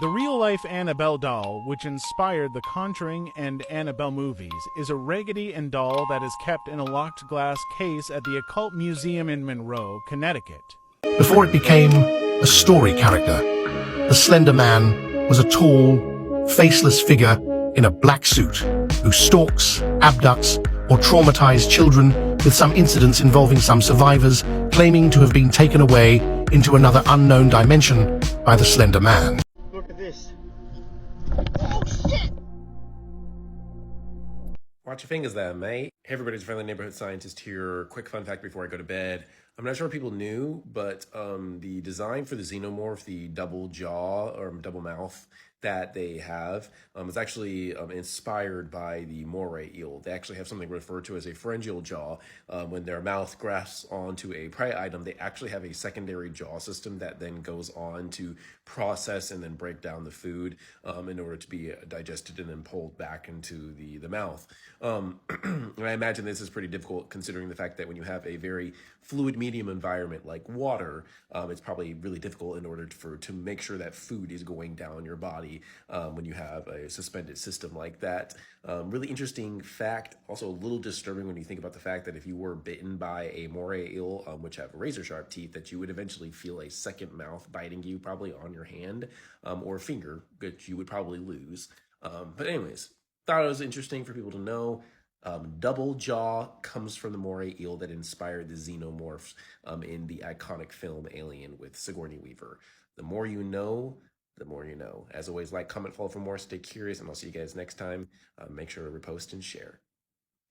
The real-life Annabelle doll, which inspired The Conjuring and Annabelle movies, is a Raggedy Ann doll that is kept in a locked glass case at the Occult Museum in Monroe, Connecticut. Before it became a story character, the Slender Man was a tall, faceless figure in a black suit who stalks, abducts, or traumatized children, with some incidents involving some survivors claiming to have been taken away into another unknown dimension by the Slender Man. Look at this. Oh, shit! Watch your fingers there, mate. Hey everybody, it's Friendly Neighborhood Scientist here. Quick fun fact before I go to bed. I'm not sure if people knew, but the design for the xenomorph, the double jaw or double mouth that they have, is actually inspired by the moray eel. They actually have something referred to as a pharyngeal jaw. When their mouth grasps onto a prey item, they actually have a secondary jaw system that then goes on to process and then break down the food in order to be digested and then pulled back into the mouth. And I imagine this is pretty difficult considering the fact that when you have a very fluid medium environment like water, it's probably really difficult in order to make sure that food is going down your body when you have a suspended system like that. Really interesting fact, also a little disturbing when you think about the fact that if you were bitten by a moray eel, which have razor sharp teeth, that you would eventually feel a second mouth biting you, probably on your hand or finger, which you would probably lose. But anyways, thought it was interesting for people to know. Double jaw comes from the moray eel that inspired the xenomorphs in the iconic film Alien with Sigourney Weaver. The more you know, the more you know. As always, like, comment, follow for more, stay curious, and I'll see you guys next time. Make sure to repost and share.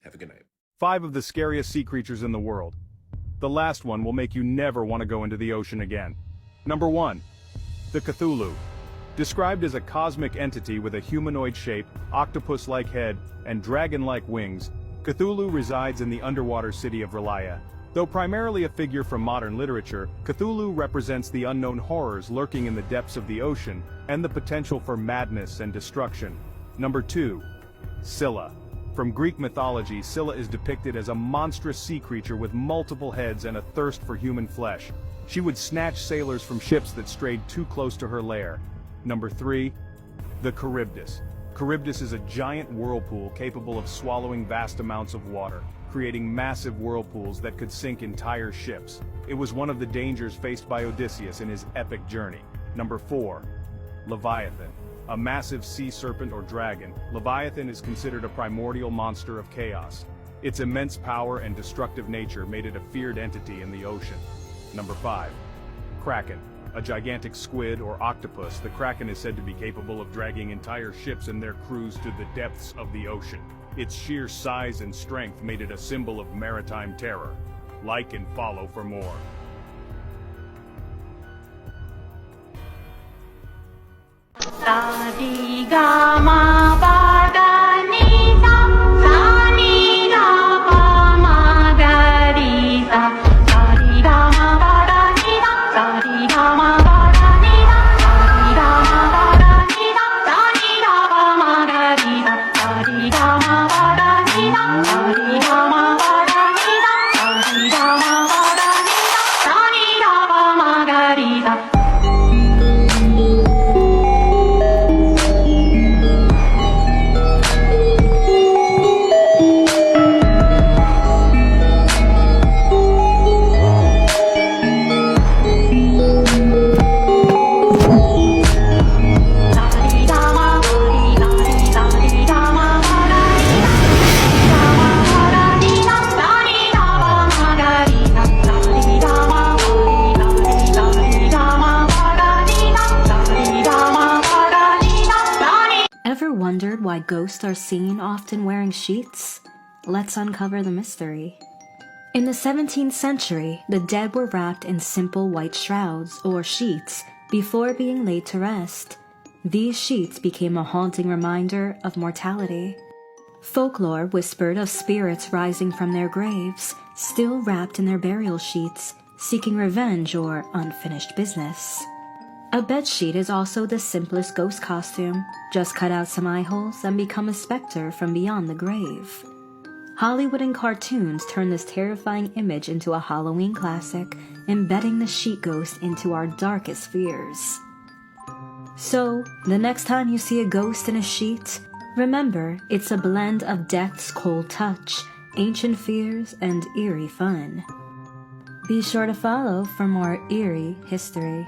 Have a good night. 5 of the scariest sea creatures in the world. The last one will make you never want to go into the ocean again. Number 1. The Cthulhu. Described as a cosmic entity with a humanoid shape, octopus-like head, and dragon-like wings, Cthulhu resides in the underwater city of Relaya. Though primarily a figure from modern literature, Cthulhu represents the unknown horrors lurking in the depths of the ocean and the potential for madness and destruction. Number 2. Scylla. From Greek mythology, Scylla is depicted as a monstrous sea creature with multiple heads and a thirst for human flesh. She would snatch sailors from ships that strayed too close to her lair. Number 3. The Charybdis. Charybdis is a giant whirlpool capable of swallowing vast amounts of water, creating massive whirlpools that could sink entire ships. It was one of the dangers faced by Odysseus in his epic journey. Number 4. Leviathan. A massive sea serpent or dragon, Leviathan is considered a primordial monster of chaos. Its immense power and destructive nature made it a feared entity in the ocean. Number 5. Kraken. A gigantic squid or octopus, the Kraken is said to be capable of dragging entire ships and their crews to the depths of the ocean. Its sheer size and strength made it a symbol of maritime terror. Like and follow for more. Ever wondered why ghosts are seen often wearing sheets? Let's uncover the mystery. In the 17th century, the dead were wrapped in simple white shrouds, or sheets, before being laid to rest. These sheets became a haunting reminder of mortality. Folklore whispered of spirits rising from their graves, still wrapped in their burial sheets, seeking revenge or unfinished business. A bedsheet is also the simplest ghost costume. Just cut out some eye holes and become a specter from beyond the grave. Hollywood and cartoons turn this terrifying image into a Halloween classic, embedding the sheet ghost into our darkest fears. So, the next time you see a ghost in a sheet, remember it's a blend of death's cold touch, ancient fears, and eerie fun. Be sure to follow for more eerie history.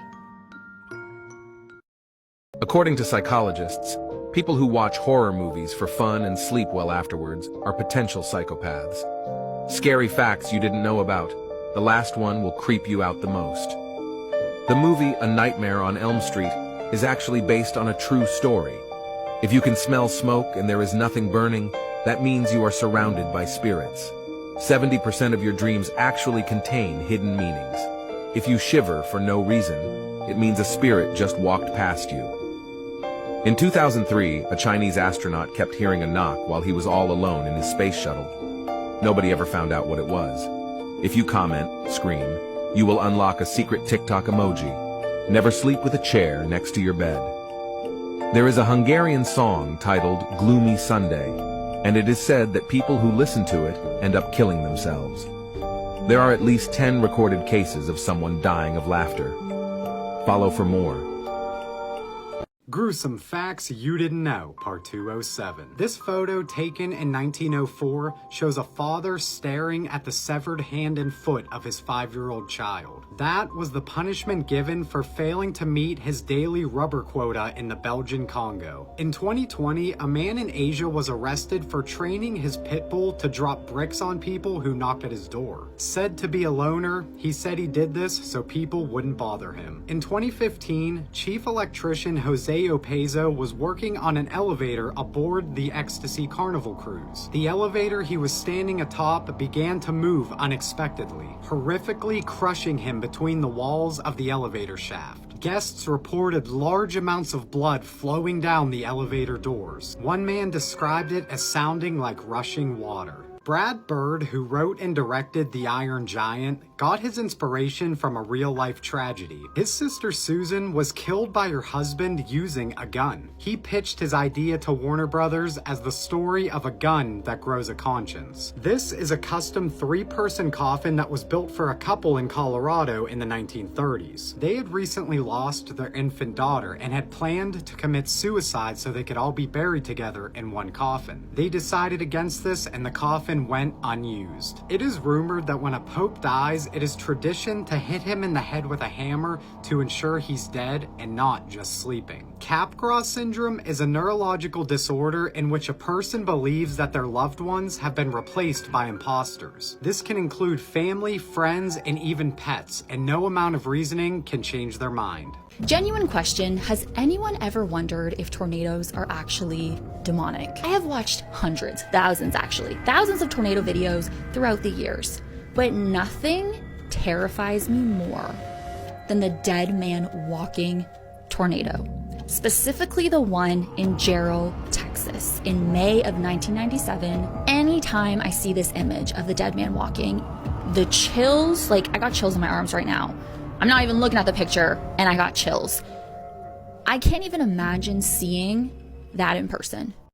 According to psychologists, people who watch horror movies for fun and sleep well afterwards are potential psychopaths. Scary facts you didn't know about. The last one will creep you out the most. The movie A Nightmare on Elm Street is actually based on a true story. If you can smell smoke and there is nothing burning, that means you are surrounded by spirits. 70% of your dreams actually contain hidden meanings. If you shiver for no reason, it means a spirit just walked past you. In 2003, a Chinese astronaut kept hearing a knock while he was all alone in his space shuttle. Nobody ever found out what it was. If you comment, scream, you will unlock a secret TikTok emoji. Never sleep with a chair next to your bed. There is a Hungarian song titled Gloomy Sunday, and it is said that people who listen to it end up killing themselves. There are at least 10 recorded cases of someone dying of laughter. Follow for more. Gruesome Facts You Didn't Know, Part 207. This photo, taken in 1904, shows a father staring at the severed hand and foot of his 5-year-old child. That was the punishment given for failing to meet his daily rubber quota in the Belgian Congo. In 2020, a man in Asia was arrested for training his pit bull to drop bricks on people who knocked at his door. Said to be a loner, he said he did this so people wouldn't bother him. In 2015, Chief Electrician Jose Opezo was working on an elevator aboard the Ecstasy Carnival cruise. The elevator he was standing atop began to move unexpectedly, horrifically crushing him between the walls of the elevator shaft. Guests reported large amounts of blood flowing down the elevator doors. One man described it as sounding like rushing water. Brad Bird, who wrote and directed The Iron Giant, got his inspiration from a real-life tragedy. His sister Susan was killed by her husband using a gun. He pitched his idea to Warner Brothers as the story of a gun that grows a conscience. This is a custom 3-person coffin that was built for a couple in Colorado in the 1930s. They had recently lost their infant daughter and had planned to commit suicide so they could all be buried together in one coffin. They decided against this, and the coffin went unused. It is rumored that when a pope dies, it is tradition to hit him in the head with a hammer to ensure he's dead and not just sleeping. Capgras syndrome is a neurological disorder in which a person believes that their loved ones have been replaced by imposters. This can include family, friends, and even pets, and no amount of reasoning can change their mind. Genuine question, has anyone ever wondered if tornadoes are actually demonic? I have watched hundreds, thousands of tornado videos throughout the years, but nothing terrifies me more than the dead man walking tornado. Specifically the one in Jarrell, Texas in May of 1997. Anytime I see this image of the dead man walking, the chills, I got chills in my arms right now. I'm not even looking at the picture and I got chills. I can't even imagine seeing that in person.